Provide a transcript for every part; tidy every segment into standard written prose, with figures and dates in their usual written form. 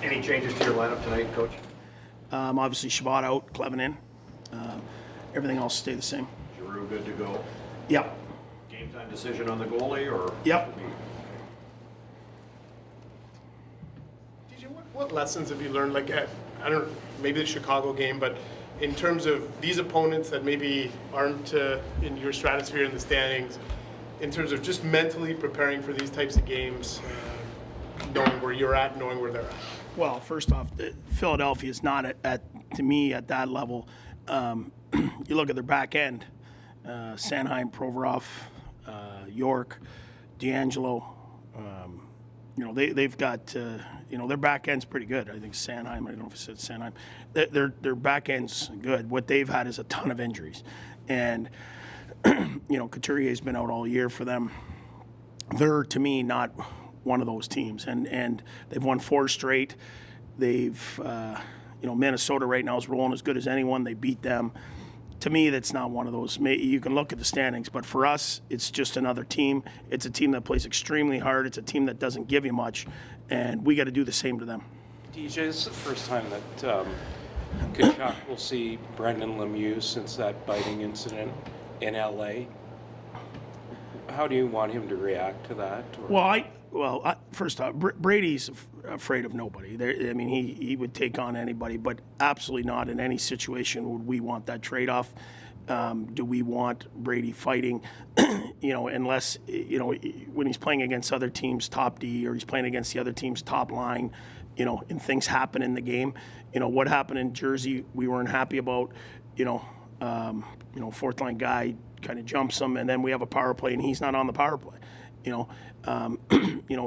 Any changes to your lineup tonight, Coach? Obviously, Shabbat out, Clevin in. Everything else stay the same. Giroux good to go? Yep. Game time decision on the goalie, or? Yep. DJ, what lessons have you learned, like at, I don't, maybe the Chicago game, but in terms of these opponents that maybe aren't in your stratosphere in the standings, in terms of just mentally preparing for these types of games, knowing where you're at, knowing where they're at? Well, first off, Philadelphia is not to me at that level. You look at their back end, Sanheim, Provorov, York, D'Angelo. They've got their back end's pretty good. I think Sanheim. I don't know if I said Sanheim. Their back end's good. What they've had is a ton of injuries, and Couturier's been out all year for them. They're, to me, not one of those teams, and they've won 4 straight. They've Minnesota right now is rolling as good as anyone. They beat them. To me, that's not one of those. You can look at the standings, but for us, it's just another team. It's a team that plays extremely hard. It's a team that doesn't give you much, and we got to do the same to them. DJ, this is the first time that Tkachuk will see Brendan Lemieux since that biting incident in LA. How do you want him to react to that? Or? First off, Brady's afraid of nobody. He would take on anybody, but absolutely not in any situation would we want that trade-off. Do we want Brady fighting? Unless when he's playing against other teams' top D or he's playing against the other team's top line, and things happen in the game. What happened in Jersey, we weren't happy about. Fourth line guy kind of jumps him, and then we have a power play, and he's not on the power play.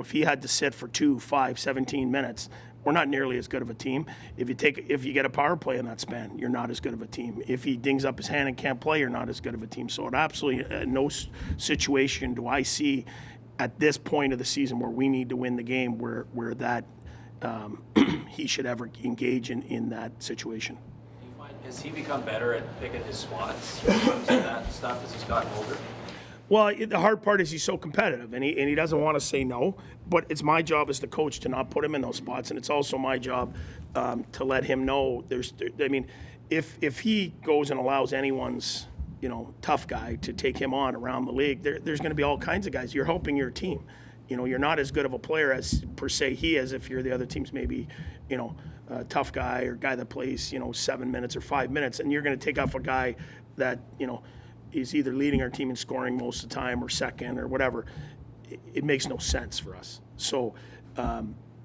If he had to sit for 2, 5, 17 minutes, we're not nearly as good of a team. If you get a power play in that span, you're not as good of a team. If he dings up his hand and can't play, you're not as good of a team. So, absolutely no situation do I see at this point of the season where we need to win the game where that he should ever engage in that situation. Has he become better at picking his spots and that stuff as he's gotten older? Well, the hard part is he's so competitive, and he doesn't want to say no. But it's my job as the coach to not put him in those spots, and it's also my job to let him know. If he goes and allows anyone's tough guy to take him on around the league, there's going to be all kinds of guys. You're helping your team. You're not as good of a player as per se he is if you're the other team's maybe a tough guy or guy that plays 7 minutes or 5 minutes, and you're going to take off a guy that is either leading our team in scoring most of the time or second or whatever. It makes no sense for us. So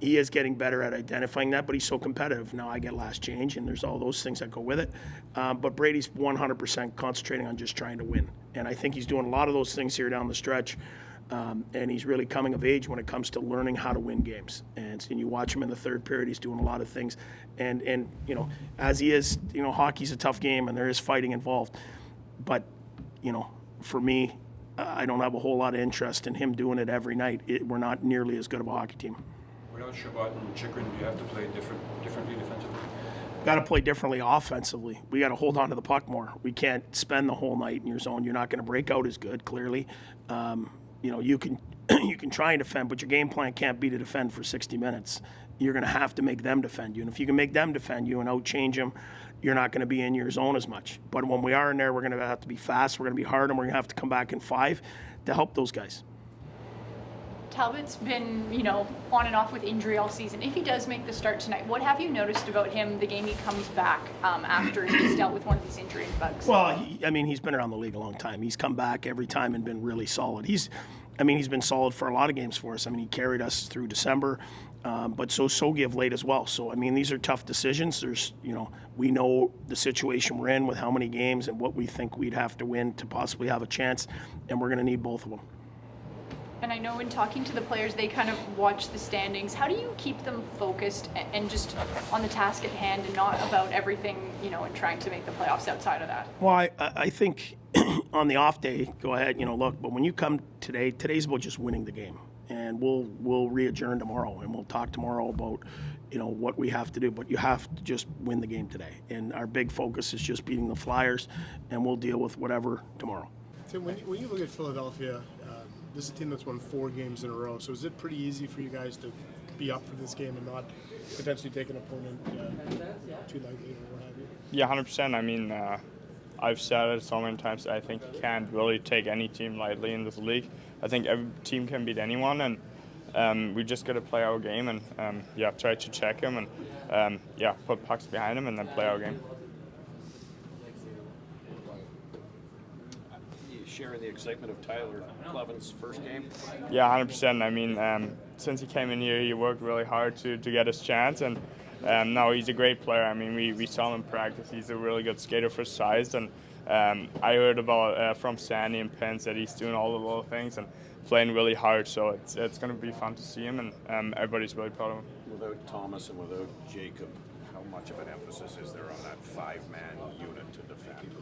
he is getting better at identifying that, but he's so competitive. Now I get last change, and there's all those things that go with it. But Brady's 100% concentrating on just trying to win. And I think he's doing a lot of those things here down the stretch. And he's really coming of age when it comes to learning how to win games. And you watch him in the third period, he's doing a lot of things. And as he is, hockey's a tough game, and there is fighting involved. But for me, I don't have a whole lot of interest in him doing it every night. We're not nearly as good of a hockey team. Without Shabbat and Chikrin, do you have to play differently defensively? Got to play differently offensively. We got to hold on to the puck more. We can't spend the whole night in your zone. You're not going to break out as good, clearly. You can try and defend, but your game plan can't be to defend for 60 minutes. You're going to have to make them defend you. And if you can make them defend you and outchange them, you're not going to be in your zone as much. But when we are in there, we're going to have to be fast, we're going to be hard, and we're going to have to come back in 5 to help those guys. Talbot's been, on and off with injury all season. If he does make the start tonight, what have you noticed about him the game he comes back after he's dealt with one of these injury bugs? Well, he's been around the league a long time. He's come back every time and been really solid. He's been solid for a lot of games for us. He carried us through December, but Sogi of late as well. So, these are tough decisions. We know the situation we're in with how many games and what we think we'd have to win to possibly have a chance, and we're going to need both of them. And I know in talking to the players, they kind of watch the standings. How do you keep them focused and just on the task at hand and not about everything, and trying to make the playoffs outside of that? Well, I think on the off day, go ahead, look, but when you come today's about just winning the game. And we'll re-adjourn tomorrow, and we'll talk tomorrow about, what we have to do. But you have to just win the game today. And our big focus is just beating the Flyers, and we'll deal with whatever tomorrow. Tim, when you look at Philadelphia, this is a team that's won 4 games in a row. So is it pretty easy for you guys to be up for this game and not potentially take an opponent too lightly or what have you? Yeah, 100%. I mean, I've said it so many times. I think you can't really take any team lightly in this league. I think every team can beat anyone, and we just got to play our game and try to check him and put pucks behind him and then play our game. You sharing the excitement of Tyler Cleven's first game? Yeah, 100%. I mean, since he came in here, he worked really hard to get his chance, and now he's a great player. I mean, we saw him in practice. He's a really good skater for his size, and I heard about from Sandy and Pence that he's doing all the little things and playing really hard. So it's going to be fun to see him, and everybody's really proud of him. Without Thomas and without Jacob, how much of an emphasis is there on that five-man unit to defend?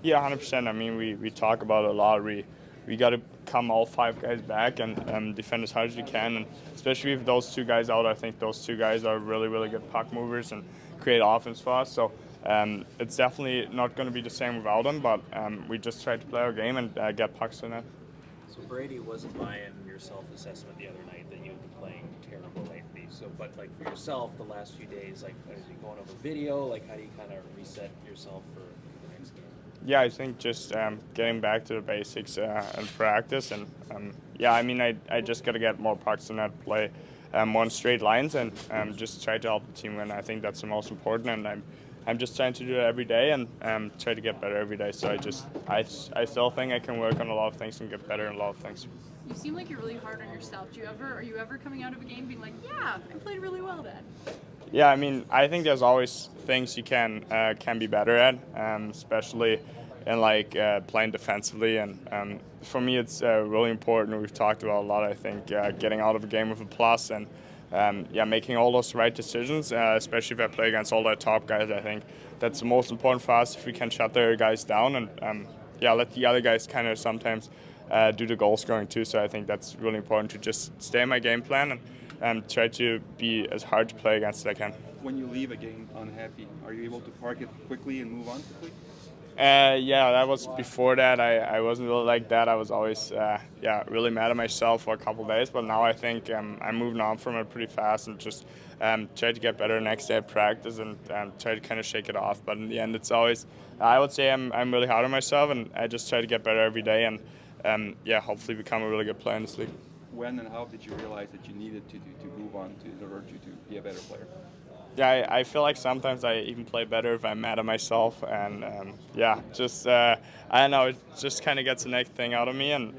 Yeah, 100%. I mean, we talk about it a lot. We got to come all five guys back and defend as hard as we can, and especially with those two guys out, I think those two guys are really, really good puck movers and create offense for us. So it's definitely not going to be the same without them, but we just try to play our game and get pucks to net. So Brady wasn't buying your self-assessment the other night that you've been playing terrible lately. So, but like for yourself, the last few days, like are you going over video? Like how do you kind of reset yourself for the next game? Yeah, I think just getting back to the basics and practice, and I mean, I just got to get more pucks in that play, more in straight lines, and just try to help the team win. I think that's the most important, and I'm just trying to do it every day and try to get better every day. So I still think I can work on a lot of things and get better in a lot of things. You seem like you're really hard on yourself. Are you ever coming out of a game being like, yeah, I played really well then? Yeah, I mean, I think there's always things you can be better at, especially in like playing defensively. And for me, it's really important. We've talked about a lot. I think getting out of a game with a plus and making all those right decisions, especially if I play against all the top guys. I think that's the most important for us. If we can shut their guys down and let the other guys kind of sometimes do the goal scoring too. So I think that's really important to just stay in my game plan and try to be as hard to play against as I can. When you leave a game unhappy, are you able to park it quickly and move on quickly? That was before that. I wasn't really like that. I was always really mad at myself for a couple of days, but now I think I'm moving on from it pretty fast and just try to get better next day at practice and try to kind of shake it off. But in the end, it's always, I would say I'm really hard on myself, and I just try to get better every day and hopefully become a really good player in this league. When and how did you realize that you needed to move on in order to be a better player? Yeah, I feel like sometimes I even play better if I'm mad at myself, and I don't know, it just kind of gets the next thing out of me, and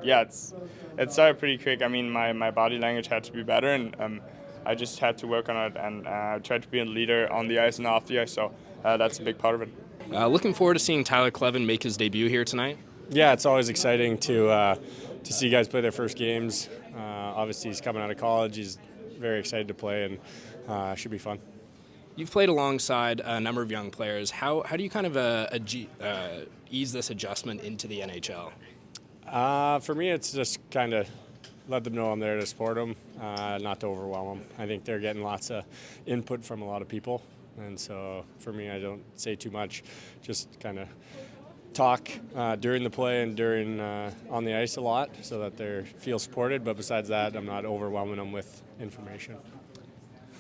it started pretty quick. I mean, my body language had to be better, and I just had to work on it and try to be a leader on the ice and off the ice, so that's a big part of it. Looking forward to seeing Tyler Cleven make his debut here tonight. Yeah, it's always exciting to see guys play their first games. Obviously, he's coming out of college. He's very excited to play, and should be fun. You've played alongside a number of young players. How do you kind of ease this adjustment into the NHL? For me, it's just kind of let them know I'm there to support them, not to overwhelm them. I think they're getting lots of input from a lot of people, and so for me, I don't say too much, just kind of talk during the play and during on the ice a lot so that they feel supported, but besides that, I'm not overwhelming them with information.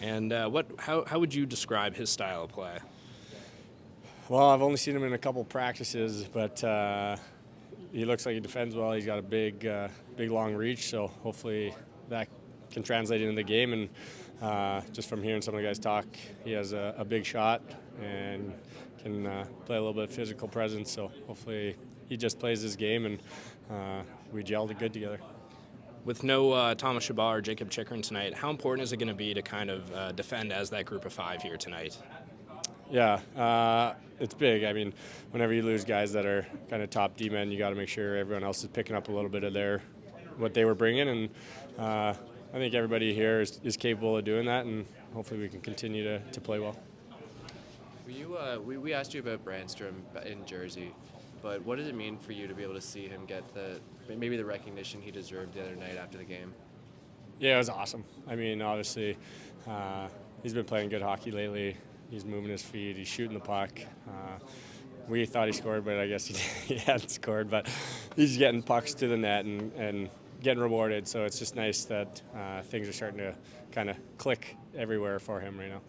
And how would you describe his style of play? Well, I've only seen him in a couple practices, but he looks like he defends well. He's got a big long reach, so hopefully that can translate into the game. And just from hearing some of the guys talk, he has a big shot and can play a little bit of physical presence. So hopefully he just plays his game, and we gelled it good together. With no Thomas Chabot or Jacob Chychrun tonight, how important is it going to be to kind of defend as that group of five here tonight? Yeah, it's big. I mean, whenever you lose guys that are kind of top D-men, you got to make sure everyone else is picking up a little bit of what they were bringing, and I think everybody here is capable of doing that, and hopefully we can continue to play well. We asked you about Brandstrom in Jersey, but what does it mean for you to be able to see him get maybe the recognition he deserved the other night after the game? Yeah, it was awesome. I mean, obviously, he's been playing good hockey lately. He's moving his feet. He's shooting the puck. We thought he scored, but I guess he hadn't scored. But he's getting pucks to the net and getting rewarded. So it's just nice that things are starting to kind of click everywhere for him right now.